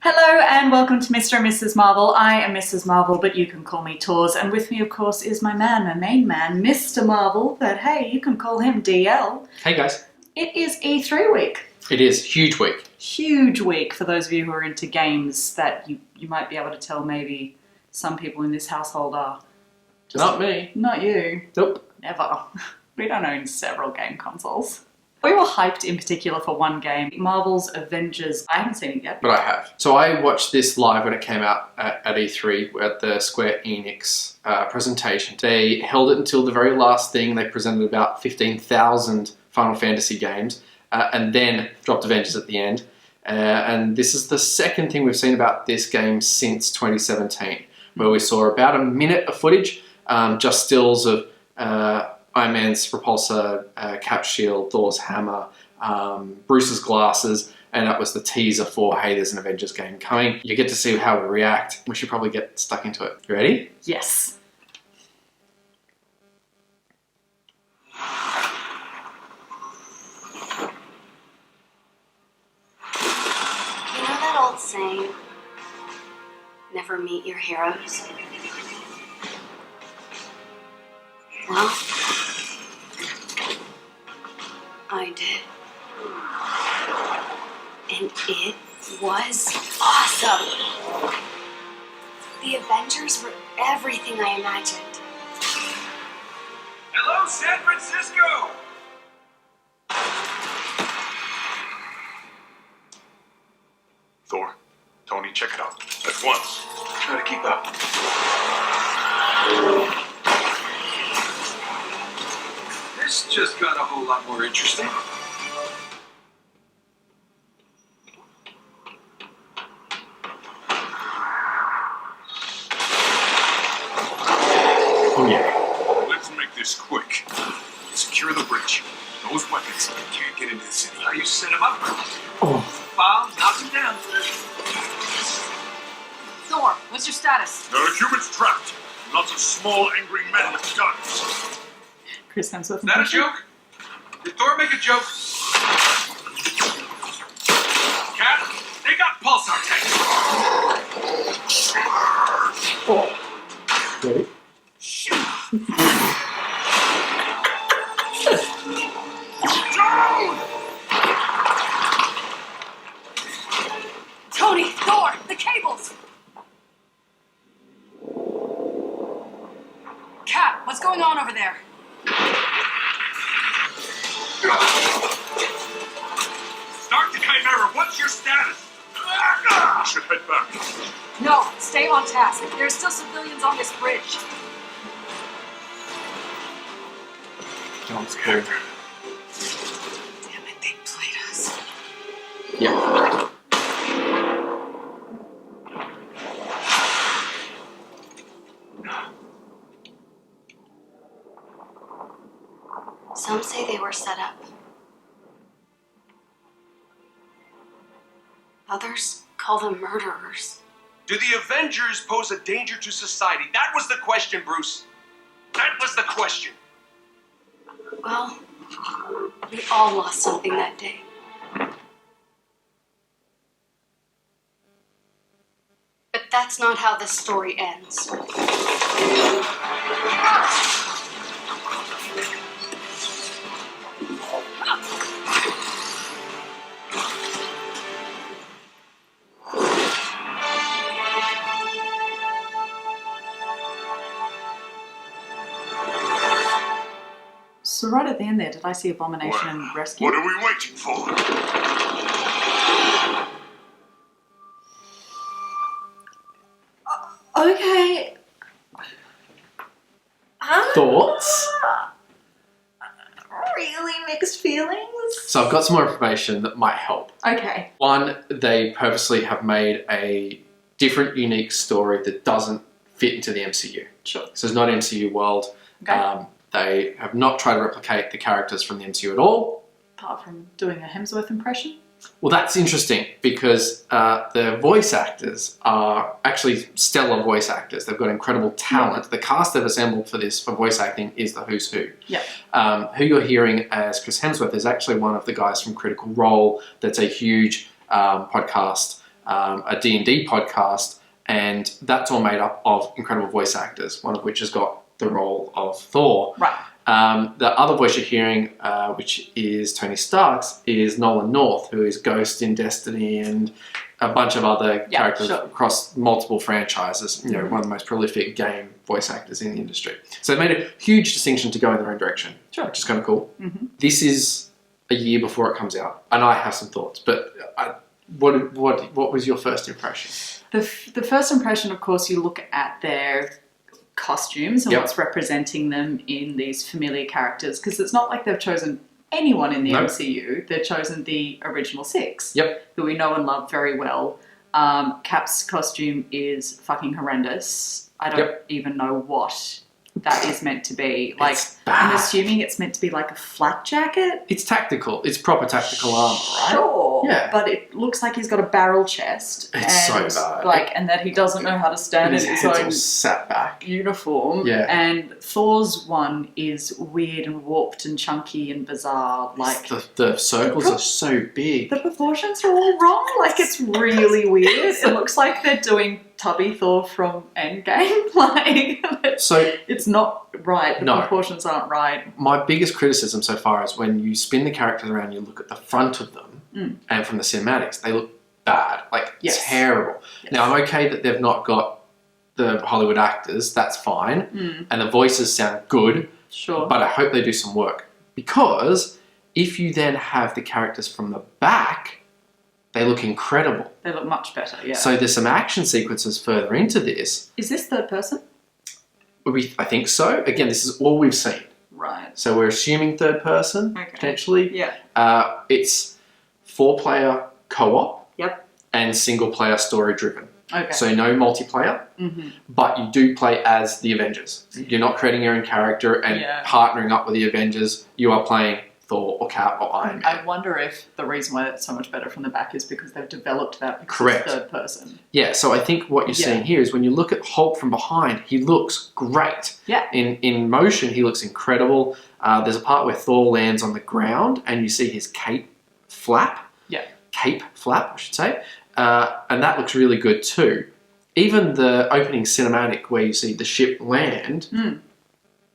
Hello and welcome to Mr. and Mrs. Marvel. I am Mrs. Marvel, but you can call me Tors. And with me, of course, is my main man, Mr. Marvel. But hey, you can call him DL. Hey guys. It is E3 week. It is. Huge week. Huge week for those of you who are into games that you might be able to tell maybe some people in this household are. Not me. Not you. Nope. Never. We don't own several game consoles. We were hyped in particular for one game, Marvel's Avengers. I haven't seen it yet. But I have. So I watched this live when it came out at E3 at the Square Enix presentation. They held it until the very last thing. They presented about 15,000 Final Fantasy games and then dropped Avengers at the end. And this is the second thing we've seen about this game since 2017, where we saw about a minute of footage, just stills of Iron Man's repulsor, Cap's shield, Thor's hammer, Bruce's glasses, and that was the teaser for, hey, there's an Avengers game coming. You get to see how we react. We should probably get stuck into it. You ready? Yes. You know that old saying, never meet your heroes? Well, I did. And it was awesome. The Avengers were everything I imagined. Hello, San Francisco! Thor, Tony, check it out. At once. Try to keep up. This just got a whole lot more interesting. Oh yeah. Let's make this quick. Secure the bridge. Those weapons can't get into the city. How you set them up? Oh. Bob, knock them down. Thor, what's your status? There are humans trapped. Lots of small, angry men with guns. Chris Hemsworth. Is that a joke? Did Thor make a joke? Cat, they got pulsar tanks. Oh. Ready? Tony, Thor, the cables! Cat, what's going on over there? Start the Chimera. What's your status? We should head back. No, stay on task. There are still civilians on this bridge. Jump scared. Damn it, they played us. Yeah. Some say they were set up. Others call them murderers. Do the Avengers pose a danger to society? That was the question, Bruce. That was the question. Well, we all lost something that day. But that's not how this story ends. So right at the end there, did I see Abomination and Rescue? What are we waiting for? Okay. Thoughts? Really mixed feelings? So I've got some more information that might help. Okay. One, they purposely have made a different, unique story that doesn't fit into the MCU. Sure. So it's not MCU world. Okay. They have not tried to replicate the characters from the MCU at all. Apart from doing a Hemsworth impression? Well, that's interesting because the voice actors are actually stellar voice actors. They've got incredible talent. The cast they've assembled for this for voice acting is the who's who. Yeah. Who you're hearing as Chris Hemsworth is actually one of the guys from Critical Role. That's a huge podcast a D&D podcast, and that's all made up of incredible voice actors, one of which has got the role of Thor. Right. The other voice you're hearing, which is Tony Stark's, is Nolan North, who is Ghost in Destiny and a bunch of other characters across multiple franchises. You know, one of the most prolific game voice actors in the industry. So they made a huge distinction to go in their own direction, which is kind of cool. This is a year before it comes out, and I have some thoughts. But what was your first impression? The first impression, of course, you look at their costumes and what's representing them in these familiar characters, because it's not like they've chosen anyone in the MCU. They've chosen the original 6 who we know and love very well. Cap's costume is fucking horrendous. I don't even know what that is meant to be. Like, I'm assuming it's meant to be like a flak jacket. It's tactical. It's proper tactical armor, right? Sure. Yeah. But it looks like he's got a barrel chest. It's so bad. Like, and that he doesn't know how to stand in his own all sat back uniform. Yeah. And Thor's one is weird and warped and chunky and bizarre. Like, the circles are so big. the proportions are all wrong. Like, it's really weird. It looks like they're doing Tubby Thor from Endgame. Like, So it's not right. The No. proportions aren't right. my biggest criticism so far is when you spin the characters around, you look at the front of them, and from the cinematics, they look bad, like terrible. Yes. Now, I'm okay that they've not got the Hollywood actors, that's fine, and the voices sound good, Sure. but I hope they do some work, because if you then have the characters from the back, they look incredible. They look much better, yeah. So there's some action sequences further into this. Is this third person? I think so. Again, this is all we've seen. Right. So we're assuming third person, potentially. Yeah. It's 4-player co-op Yep. and single-player story-driven. Okay. So no multiplayer, but you do play as the Avengers. You're not creating your own character and partnering up with the Avengers. You are playing Thor or Cap or Iron Man. I wonder if the reason why it's so much better from the back is because they've developed that because Correct. it's third person. Yeah, so I think what you're seeing here is when you look at Hulk from behind, he looks great. Yeah. In motion, he looks incredible. There's a part where Thor lands on the ground and you see his cape flap. Yeah. Cape flap, I should say. And that looks really good too. Even the opening cinematic where you see the ship land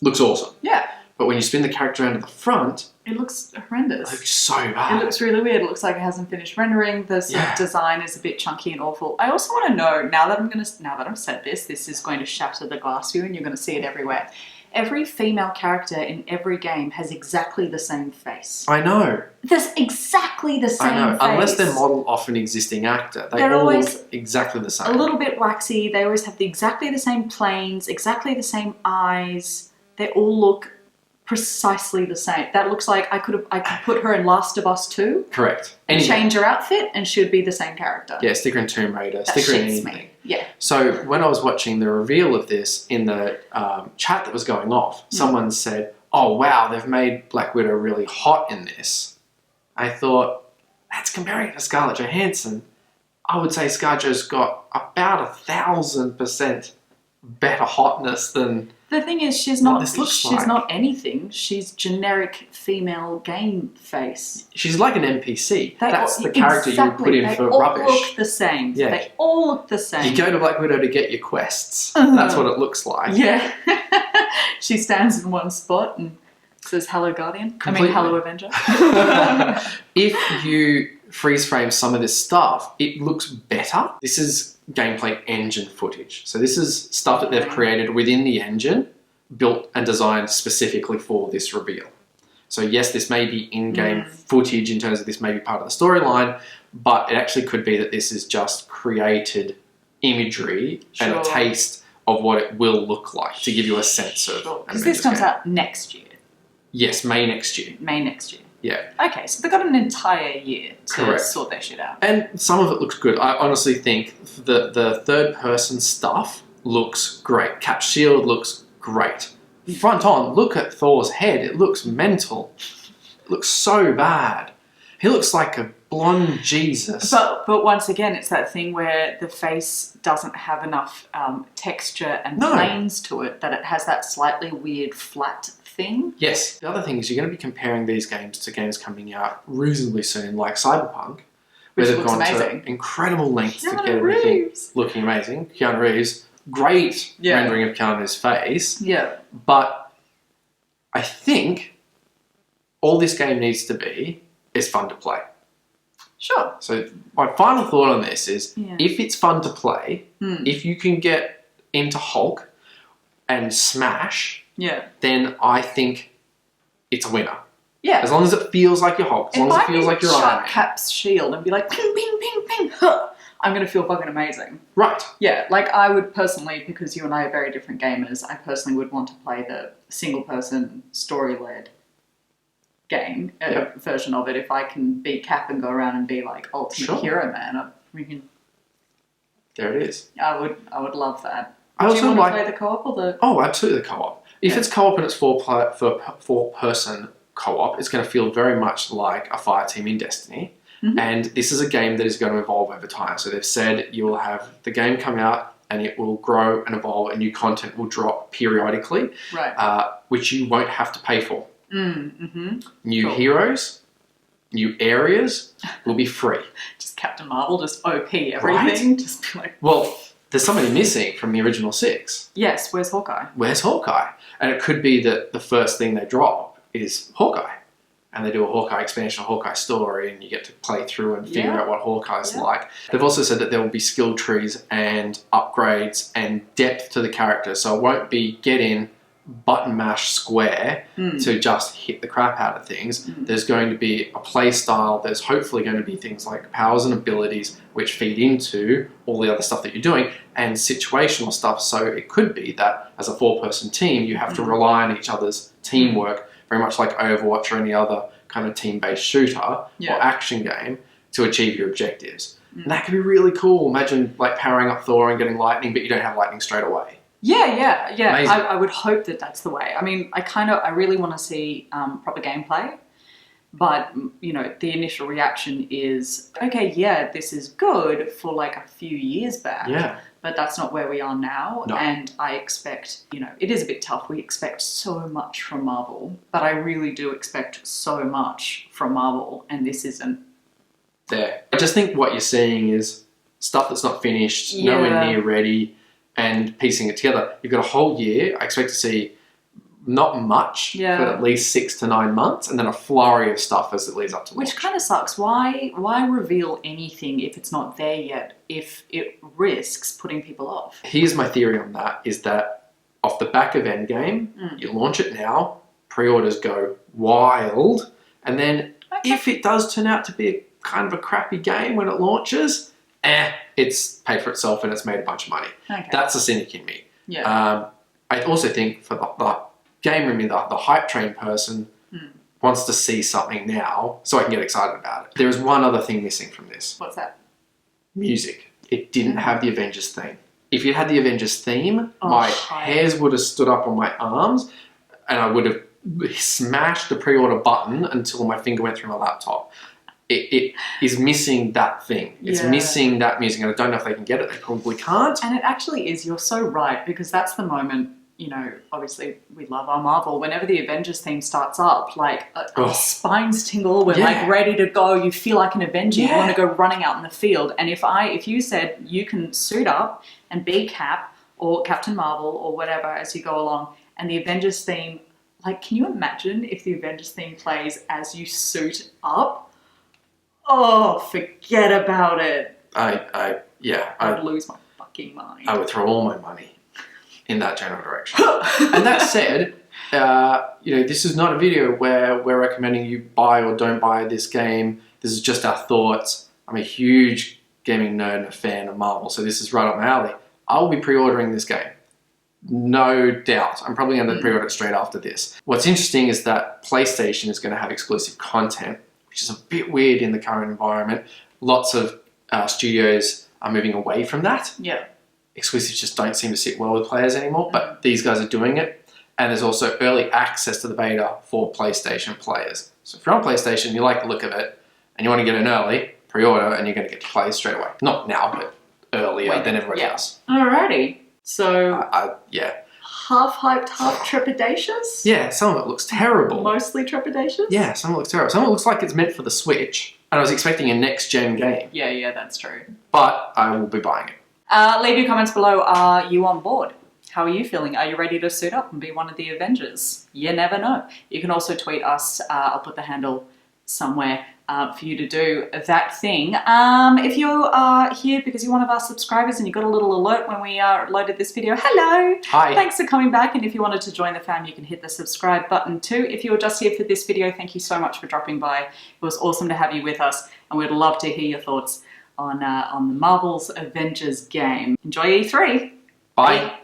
looks awesome. Yeah. But when you spin the character around to the front, It looks horrendous. it looks so bad. It looks really weird. It looks like it hasn't finished rendering. The sort of design is a bit chunky and awful. I also want to know, now that I've said this is going to shatter the glass view and you're going to see it everywhere. Every female character in every game has exactly the same face. I know. There's exactly the same I know. face. Unless they're modeled off an existing actor. They're all always look exactly the same. a little bit waxy. They always have exactly the same planes, exactly the same eyes. They all look precisely the same. That looks like I could put her in Last of Us 2. Correct. And change her outfit and she'd be the same character. Yeah, stick her in Tomb Raider, That stick her in shits anything. me. Yeah. So when I was watching the reveal of this in the chat that was going off, someone said, "Oh wow, they've made Black Widow really hot in this." I thought, that's comparing it to Scarlett Johansson. I would say Scarlett's got about 1,000% better hotness than. The thing is, she's What not. this looks She's like. not anything. She's generic female game face. She's like an NPC. They That's all- the character you would put in they for all rubbish. look the same. Yeah. They all look the same. You go to Black Widow to get your quests. That's what it looks like. Yeah. She stands in one spot and says, "Hello, Guardian." Completely. Hello, Avenger. If you freeze frame some of this stuff, it looks better. This is gameplay engine footage. So this is stuff that they've created within the engine, built and designed specifically for this reveal. So yes, this may be in-game footage in terms of this may be part of the storyline, but it actually could be that this is just created imagery and a taste of what it will look like to give you a sense of. Because this comes out next year. Yes, May next year. May next year. Yeah. Okay, so they've got an entire year to Correct. sort their shit out. And some of it looks good. I honestly think the third-person stuff looks great. Cap shield looks great. Front on, look at Thor's head. It looks mental. It looks so bad. He looks like a blonde Jesus. But once again, it's that thing where the face doesn't have enough texture and planes to it, that it has that slightly weird flat thing. Yes. The other thing is you're going to be comparing these games to games coming out reasonably soon, like Cyberpunk, Which they've looks gone amazing. to incredible lengths to Keanu get everything Reeves. looking amazing. Keanu Reeves, great rendering of Keanu's face. Yeah. But I think all this game needs to be is fun to play. Sure. So my final thought on this is, Yeah. if it's fun to play, if you can get into Hulk and smash, then I think it's a winner. Yeah. As long as it feels like you're Hulk, as long as it feels like you're Iron shut Man. Cap's shield and be like, ping, ping, ping, ping, huh, I'm going to feel fucking amazing. Right. Yeah, like I would personally, because you and I are very different gamers, I personally would want to play the single-person, story-led game version of it. If I can be Cap and go around and be like ultimate hero man, There it is. I would love that. I Do also you want like to play the co-op or the? Oh, absolutely the co-op. If it's co-op and it's four-person co-op, it's going to feel very much like a Fireteam in Destiny. And this is a game that is going to evolve over time. So they've said you will have the game come out and it will grow and evolve and new content will drop periodically, Right. which you won't have to pay for. New Cool. heroes, new areas will be free. Just Captain Marvel, just OP everything. Right? Just be like, Well, there's somebody missing from the original 6. yes, where's Hawkeye? Where's Hawkeye? And it could be that the first thing they drop is Hawkeye. And they do a Hawkeye expansion, a Hawkeye story, and you get to play through and figure out what Hawkeye's like. They've also said that there will be skill trees and upgrades and depth to the character. So it won't be get in, button mash square to just hit the crap out of things. There's going to be a play style. There's hopefully going to be things like powers and abilities which feed into all the other stuff that you're doing, and situational stuff. So it could be that as a 4-person team, you have to rely on each other's teamwork, very much like Overwatch or any other kind of team-based shooter or action game, to achieve your objectives. And that could be really cool. Imagine like powering up Thor and getting lightning, but you don't have lightning straight away. Yeah. Amazing. I would hope that that's the way. I mean, I really want to see proper gameplay, but you know, the initial reaction is, okay, yeah, this is good for like a few years back. Yeah. But that's not where we are now. No. And I expect, you know, it is a bit tough. We expect so much from Marvel, but I really do expect so much from Marvel, and this isn't. There. I just think what you're seeing is stuff that's not finished, nowhere near ready, and piecing it together. You've got a whole year. I expect to see not much for at least 6 to 9 months, and then a flurry of stuff as it leads up to launch. Which kind of sucks. Why reveal anything if it's not there yet, if it risks putting people off? Here's my theory on that, is that off the back of Endgame, you launch it now, pre-orders go wild, and then if it does turn out to be a kind of a crappy game when it launches, it's paid for itself and it's made a bunch of money. Okay. That's the cynic in me. Yeah. I also think for the gamer in me, the hype train person wants to see something now so I can get excited about it. There is one other thing missing from this. What's that? Music. It didn't have the Avengers theme. If it had the Avengers theme, my hairs would have stood up on my arms and I would have smashed the pre-order button until my finger went through my laptop. It is missing that thing. It's missing that music, and I don't know if they can get it. They probably can't. And it actually is. You're so right, because that's the moment, you know, obviously we love our Marvel. Whenever the Avengers theme starts up, like our spines tingle. We're like ready to go. You feel like an Avenger. You want to go running out in the field. And if you said you can suit up and be Cap or Captain Marvel or whatever as you go along, and the Avengers theme, like, can you imagine if the Avengers theme plays as you suit up? Oh, forget about it. I would lose my fucking mind. I would throw all my money in that general direction. And that said, you know, this is not a video where we're recommending you buy or don't buy this game. This is just our thoughts. I'm a huge gaming nerd and a fan of Marvel, so this is right up my alley. I will be pre-ordering this game. No doubt. I'm probably going to pre-order it straight after this. What's interesting is that PlayStation is going to have exclusive content, which is a bit weird in the current environment. Lots of studios are moving away from that. Yeah. Exclusives just don't seem to sit well with players anymore, but these guys are doing it. And there's also early access to the beta for PlayStation players. So if you're on PlayStation, you like the look of it, and you want to get in early, pre-order, and you're going to get to play straight away. Not now, but earlier than everybody else. Alrighty. So, half hyped, half trepidatious? Yeah, some of it looks terrible. Mostly trepidatious? Yeah, some of it looks terrible. Some of it looks like it's meant for the Switch. And I was expecting a next-gen game. Yeah, that's true. But I will be buying it. Leave your comments below. Are you on board? How are you feeling? Are you ready to suit up and be one of the Avengers? You never know. You can also tweet us. I'll put the handle somewhere for you to do that thing. If you are here because you're one of our subscribers and you got a little alert when we loaded this video, hello! Hi. Thanks for coming back, and if you wanted to join the fam, you can hit the subscribe button too. If you were just here for this video, thank you so much for dropping by. It was awesome to have you with us, and we'd love to hear your thoughts on the Marvel's Avengers game. Enjoy E3! Bye.